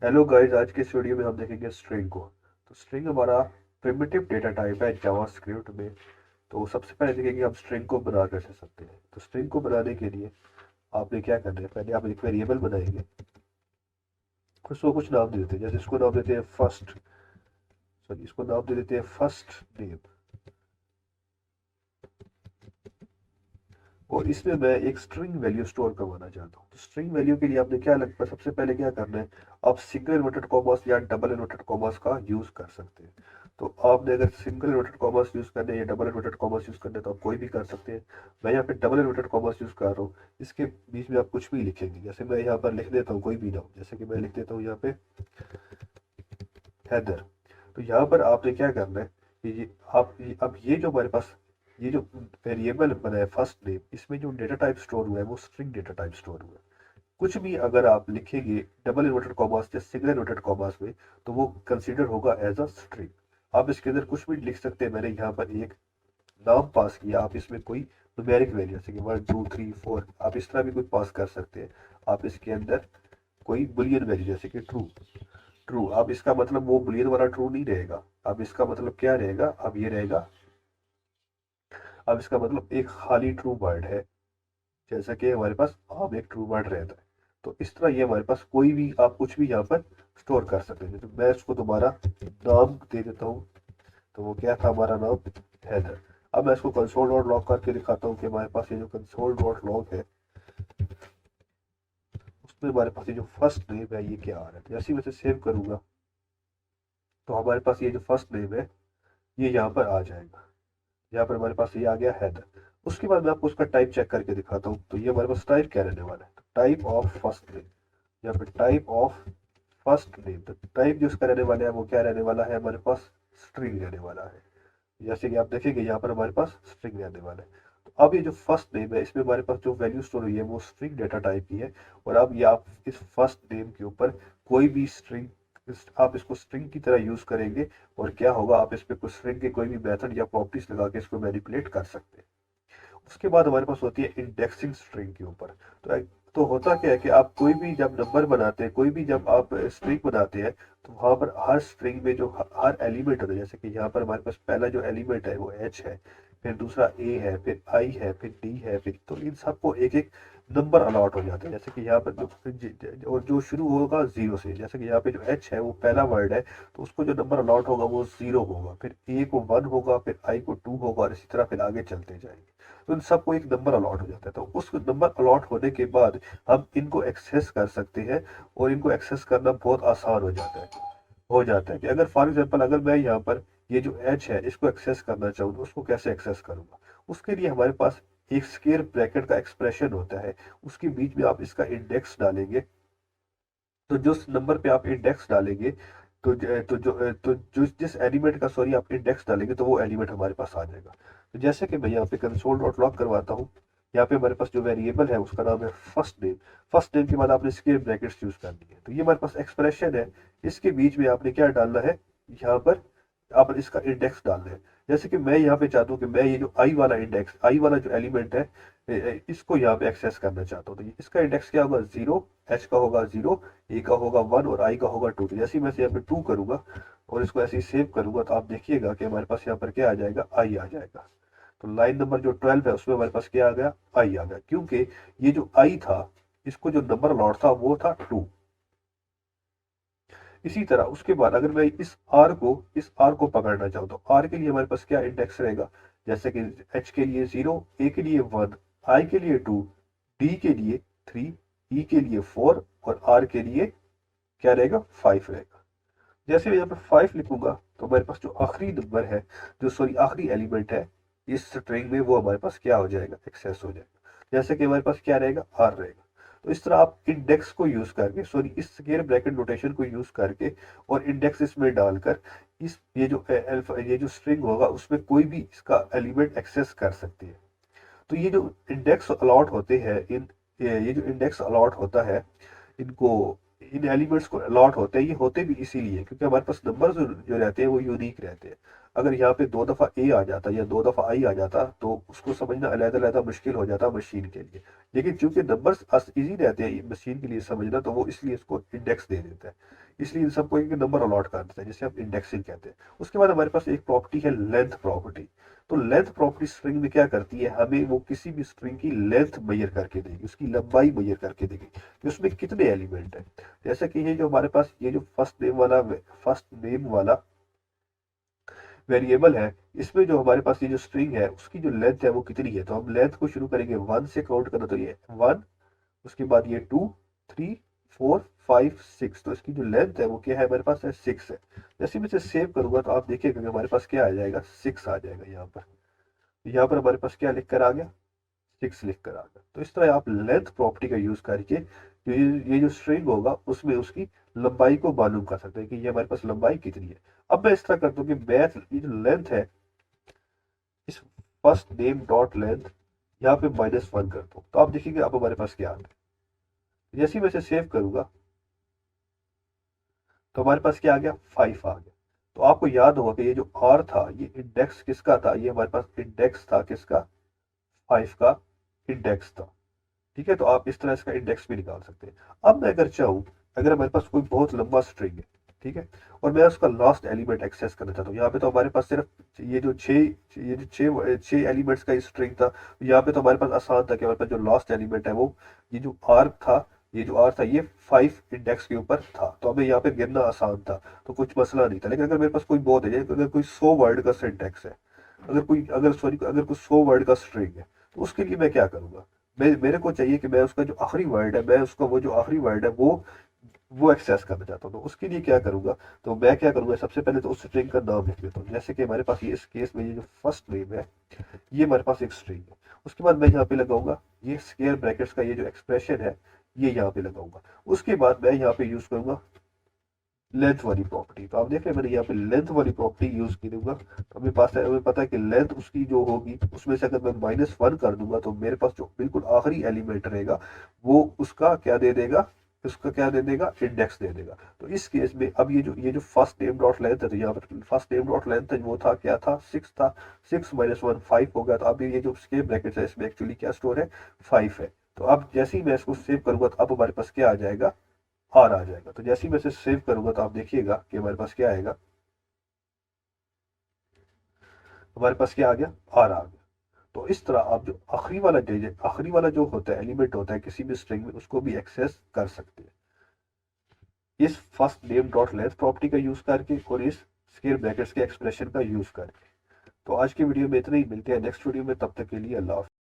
Hello guys, आज के इस वीडियो में हम देखेंगे स्ट्रिंग को। तो स्ट्रिंग हमारा प्रिमिटिव डेटा टाइप है जावास्क्रिप्ट में। तो सबसे पहले देखेंगे हम स्ट्रिंग को बना कैसे सकते हैं। तो स्ट्रिंग को बनाने के लिए आपने क्या करना है, पहले आप एक वेरिएबल बनाएंगे, उसको कुछ नाम दे देते हैं। जैसे इसको नाम देते हैं फर्स्ट, सॉरी इसको नाम दे देते हैं फर्स्ट नेम। और इसमें मैं एक स्ट्रिंग वैल्यू स्टोर करवाना चाहता हूँ। तो स्ट्रिंग वैल्यू के लिए आपने क्या लगता है, सबसे पहले क्या करना है, आप सिंगल इन्वर्टेड कॉमर्स या डबल इन्वर्टेड कॉमर्स का यूज कर सकते हैं। तो आपने अगर सिंगल इन्वर्टेड कॉमर्स यूज करने या डबल इन्वर्टेड कॉमर्स यूज करने, तो आप कोई भी कर सकते हैं। मैं यहाँ पे डबल इन्वर्टेड कॉमर्स यूज कर रहा हूँ। इसके बीच में आप कुछ भी लिखेंगे, जैसे मैं यहाँ पर लिख देता हूँ कोई भी नाम, जैसे कि मैं लिख देता हूँ यहाँ पे हैदर। तो यहाँ पर आपने क्या करना है कि अब ये जो हमारे पास ये जो वेरिएबल बना है फर्स्ट नेम, इसमें जो डेटा टाइप स्टोर हुआ है वो स्ट्रिंग डेटा टाइप स्टोर हुआ है। कुछ भी अगर आप लिखेंगे डबल इन्वर्टेड कॉमास या सिंगल इन्वर्टेड कॉमास में, तो वो कंसीडर होगा एज अ स्ट्रिंग। आप इसके अंदर कुछ भी लिख सकते हैं। मैंने यहाँ पर एक नाम पास किया, आप इसमें कोई न्यूमेरिक वैल्यू जैसे कि 1 2 3 4 आप इस तरह भी कोई पास कर सकते हैं। आप इसके अंदर कोई बुलियन वैल्यू जैसे कि ट्रू, ट्रू, अब इसका मतलब वो बुलियन वाला ट्रू नहीं रहेगा। अब इसका मतलब क्या रहेगा, अब ये रहेगा, अब इसका मतलब एक खाली ट्रू वर्ड है, जैसा कि हमारे पास आम एक ट्रू वर्ड रहता है। तो इस तरह ये हमारे पास कोई भी आप कुछ भी यहाँ पर स्टोर कर सकते हैं। तो मैं इसको दोबारा नाम दे देता हूँ। तो वो क्या था, हमारा नाम हैदर। अब मैं इसको कंसोल डॉट लॉग करके दिखाता हूँ कि हमारे पास ये जो कंसोल डॉट लॉग है, उसमें हमारे पास ये जो फर्स्ट नेम है ये क्या आ रहा है। तो जैसे ही मैं इसे सेव करूंगा, तो हमारे पास ये जो फर्स्ट नेम है ये यहाँ पर आ जाएगा। यहाँ पर हमारे पास ये आ गया हैदर। उसके बाद मैं आपको उसका टाइप चेक करके दिखाता हूँ। तो ये हमारे पास टाइप क्या रहने वाला है, तो टाइप ऑफ फर्स्ट नेम, यहाँ पे टाइप ऑफ फर्स्ट नेम। तो टाइप जो इसका रहने वाला है वो क्या रहने वाला है, हमारे पास स्ट्रिंग रहने वाला है। जैसे कि आप देखेंगे यहाँ पर हमारे पास स्ट्रिंग रहने वाला है। तो अब ये जो फर्स्ट नेम है, इसमें हमारे पास जो वैल्यू स्टोर हुई है वो स्ट्रिंग डेटा टाइप की है। और अब ये आप इस फर्स्ट नेम के ऊपर कोई भी स्ट्रिंग, आप इसको स्ट्रिंग की तरह यूज करेंगे। और क्या होगा, आप इस पे कुछ स्ट्रिंग के कोई भी मेथड या प्रॉपर्टीज लगा के इसको मैनिपुलेट कर सकते हैं। उसके बाद हमारे पास होती है इंडेक्सिंग स्ट्रिंग के ऊपर। तो होता क्या है कि आप कोई भी जब नंबर बनाते हैं, कोई भी जब आप स्ट्रिंग बनाते हैं, तो वहां पर हर स्ट्रिंग में जो हर एलिमेंट होता है, जैसे कि यहाँ पर हमारे पास पहला जो एलिमेंट है वो एच है, फिर दूसरा ए है, फिर आई है, फिर डी है, फिर तो इन सबको एक एक नंबर अलॉट हो जाता है। जैसे कि यहाँ पर और जो शुरू होगा जीरो से, जैसे कि यहाँ पे जो एच है वो पहला वर्ड है, तो उसको जो नंबर अलॉट होगा वो जीरो होगा, फिर ए को वन होगा, फिर आई को टू होगा, और इसी तरह फिर आगे चलते जाएंगे। तो इन सबको एक नंबर अलॉट हो जाता है। तो उस नंबर अलॉट होने के बाद हम इनको एक्सेस कर सकते हैं। और इनको एक्सेस करना बहुत आसान हो जाता है कि अगर फॉर एग्जांपल अगर मैं यहाँ पर ये जो एच है इसको एक्सेस करना चाहूँ, तो उसको कैसे एक्सेस करूंगा। उसके लिए हमारे पास एक स्क्वायर ब्रैकेट का एक्सप्रेशन होता है, उसके बीच में आप इसका इंडेक्स डालेंगे। तो जिस नंबर पे आप इंडेक्स डालेंगे, तो जो जिस एलिमेंट का सॉरी आप इंडेक्स डालेंगे, तो वो एलिमेंट हमारे पास आ जाएगा। तो जैसे कि मैं यहाँ पे कंसोल डॉट लॉग करवाता हूँ, यहाँ पे हमारे पास जो वेरिएबल है उसका नाम है फर्स्ट नेम। फर्स्ट नेम के बाद आपने स्क्वायर ब्रैकेट्स यूज करनी है। तो ये हमारे पास एक्सप्रेशन है, इसके बीच में आपने क्या डालना है, यहाँ पर आप इसका इंडेक्स डालना है। जैसे कि मैं यहाँ पे चाहता हूँ कि मैं ये जो आई वाला इंडेक्स, आई वाला जो एलिमेंट है, इसको यहाँ पे एक्सेस करना चाहता हूँ। तो इसका इंडेक्स क्या होगा, जीरो, एच का होगा जीरो, ए का होगा वन, और आई का होगा टू। तो जैसे ही मैं यहाँ पे टू करूंगा और इसको ऐसे ही सेव करूंगा, तो आप देखिएगा कि हमारे पास यहाँ पर क्या आ जाएगा, आई आ जाएगा। तो लाइन नंबर जो 12 है उसमें हमारे पास क्या आ गया, आई आ गया, क्योंकि ये जो आई था, इसको जो नंबर अलॉट था वो था टू। इसी तरह उसके बाद अगर मैं इस आर को पकड़ना चाहूँ, तो आर के लिए हमारे पास क्या इंडेक्स रहेगा, जैसे कि एच के लिए जीरो, ए के लिए वन, आई के लिए टू, डी के लिए थ्री, ई के लिए फोर, और आर के लिए क्या रहेगा, फाइव रहेगा। जैसे मैं यहाँ पे फाइव लिखूंगा, तो हमारे पास जो आखिरी नंबर है, जो सॉरी आखिरी एलिमेंट है इस स्ट्रिंग में, वो हमारे पास क्या हो जाएगा, एक्सेस हो जाएगा। जैसे कि हमारे पास क्या रहेगा, आर रहेगा। तो इस तरह आप इंडेक्स को यूज करके, सॉरी इस स्क्वायर ब्रैकेट नोटेशन को यूज करके और इंडेक्स इसमें डालकर इस ये जो स्ट्रिंग होगा उसमें कोई भी इसका एलिमेंट एक्सेस कर सकते हैं। तो ये जो इंडेक्स अलॉट होते हैं, ये जो इंडेक्स अलॉट होता है, इनको इन एलिमेंट्स को अलॉट होते हैं, ये होते भी इसीलिए क्योंकि हमारे पास नंबर जो रहते हैं वो यूनिक रहते हैं। अगर यहाँ पे 2 दफ़ा ए आ जाता या 2 दफ़ा आई आ जाता तो उसको समझना अलग-अलग मुश्किल हो जाता मशीन के लिए। लेकिन चूंकि नंबर्स इजी रहते हैं मशीन के लिए समझना, तो वो इसलिए इसको इंडेक्स दे देता है, इसलिए इन सबको एक नंबर अलॉट कर देता है, जिसे हम इंडेक्सिंग कहते हैं। उसके बाद हमारे पास एक प्रॉपर्टी है लेंथ प्रॉपर्टी। तो लेंथ प्रॉपर्टी स्ट्रिंग में क्या करती है, हमें वो किसी भी स्ट्रिंग की लेंथ मेजर करके देगी, उसकी लंबाई मेजर करके देगी कि उसमें कितने एलिमेंट है। जैसे कि ये जो हमारे पास ये जो फर्स्ट नेम वाला वेरिएबल है, इसमें जो हमारे पास ये जो स्ट्रिंग है उसकी जो लेंथ है वो कितनी है। तो हम लेंथ को शुरू करेंगे 1 से काउंट करना, तो ये 1, उसके बाद ये 2, 3, 4, 5, 6। तो इसकी जो लेंथ है वो क्या है, हमारे पास है 6 है। जैसे मैं इसे सेव करूंगा तो आप देखिएगा कि हमारे पास क्या आ जाएगा, 6 आ जाएगा। यहाँ पर हमारे पास क्या लिख कर आ गया, 6 लिख कर आ गया। तो इस तरह आप लेंथ प्रॉपर्टी का यूज करके ये जो स्ट्रिंग होगा उसमें उसकी लंबाई को मालूम कर सकते हैं कि ये हमारे पास लंबाई कितनी है। अब मैं इस तरह करता हूँ कि मैथ ये जो लेंथ है, इस फर्स्ट नेम डॉट लेंथ यहाँ पे -1 करता हूँ, तो आप देखिएगा अब हमारे पास क्या आता है। जैसे ही मैं इसे सेव करूंगा तो हमारे पास क्या आ गया, 5 आ गया। तो आपको याद होगा कि ये जो आर था ये इंडेक्स किसका था, ये हमारे पास इंडेक्स था किसका, 5 का इंडेक्स था। ठीक है, तो आप इस तरह इसका इंडेक्स भी निकाल सकते हैं। अब मैं अगर चाहूँ, अगर हमारे पास कोई बहुत लंबा स्ट्रिंग है, ठीक है, और मैं उसका लास्ट एलिमेंट एक्सेस करना चाहता हूँ। यहाँ पे तो हमारे पास सिर्फ ये जो छह एलिमेंट्स का स्ट्रिंग था। यहाँ पे तो हमारे पास आसान था कि हमारे पास जो लास्ट एलिमेंट है वो ये जो आर था ये 5 इंडेक्स के ऊपर था, तो हमें यहाँ पे गिनना आसान था, तो कुछ मसला नहीं था। लेकिन अगर मेरे पास कोई बहुत है, अगर कोई 100 वर्ड का सिंटेक्स है, अगर कोई 100 वर्ड का स्ट्रिंग है, तो उसके लिए मैं क्या करूंगा, मेरे को चाहिए कि मैं उसका जो आखिरी वर्ड है, मैं उसका वो जो आखिरी वर्ड है वो एक्सेस करना चाहता हूँ। तो उसके लिए क्या करूंगा, तो मैं क्या करूंगा, सबसे पहले तो उस स्ट्रिंग का नाम लिख लेता हूँ। जैसे कि हमारे पास ये इस केस में ये जो फर्स्ट नेम है ये हमारे पास एक स्ट्रिंग है। उसके बाद मैं यहाँ पे लगाऊंगा ये स्क्वायर ब्रैकेट्स का ये जो एक्सप्रेशन है ये यहाँ पे लगाऊंगा। उसके बाद मैं यहाँ पे यूज करूंगा लेंथ वाली प्रॉपर्टी। तो आप देख रहे हैं मैंने यहाँ पे लेंथ वाली प्रॉपर्टी यूज की दूंगा। तो हमें पता है कि लेंथ उसकी जो होगी उसमें से अगर मैं -1 कर दूंगा तो मेरे पास जो बिल्कुल आखिरी एलिमेंट रहेगा वो उसका क्या दे देगा, इंडेक्स दे देगा। तो इस केस में अब ये जो फर्स्ट नेम डॉट लेंथ है, तो यहाँ पर फर्स्ट नेम डॉट लेंथ वो था क्या था, 6 था। 6 -1 5 हो गया। तो अब ये जो स्केप ब्रैकेट है इसमें एक्चुअली क्या स्टोर है, 5 है। तो अब जैसे ही मैं इसको सेव करूंगा तो अब हमारे पास क्या आ जाएगा, आर आ जाएगा। तो जैसे ही मैं इसे सेव करूंगा तो आप देखिएगा कि हमारे पास क्या आएगा, हमारे पास क्या आ गया, आर आ गया। तो इस तरह आप जो आखिरी वाला जो होता है एलिमेंट होता है किसी भी स्ट्रिंग में, उसको भी एक्सेस कर सकते हैं इस first name dot length property का यूज करके और इस स्क्वायर ब्रैकेट्स के एक्सप्रेशन का यूज करके। तो आज की वीडियो में इतना ही, मिलते हैं नेक्स्ट वीडियो में, तब तक के लिए अल्लाह हाफ़िज़।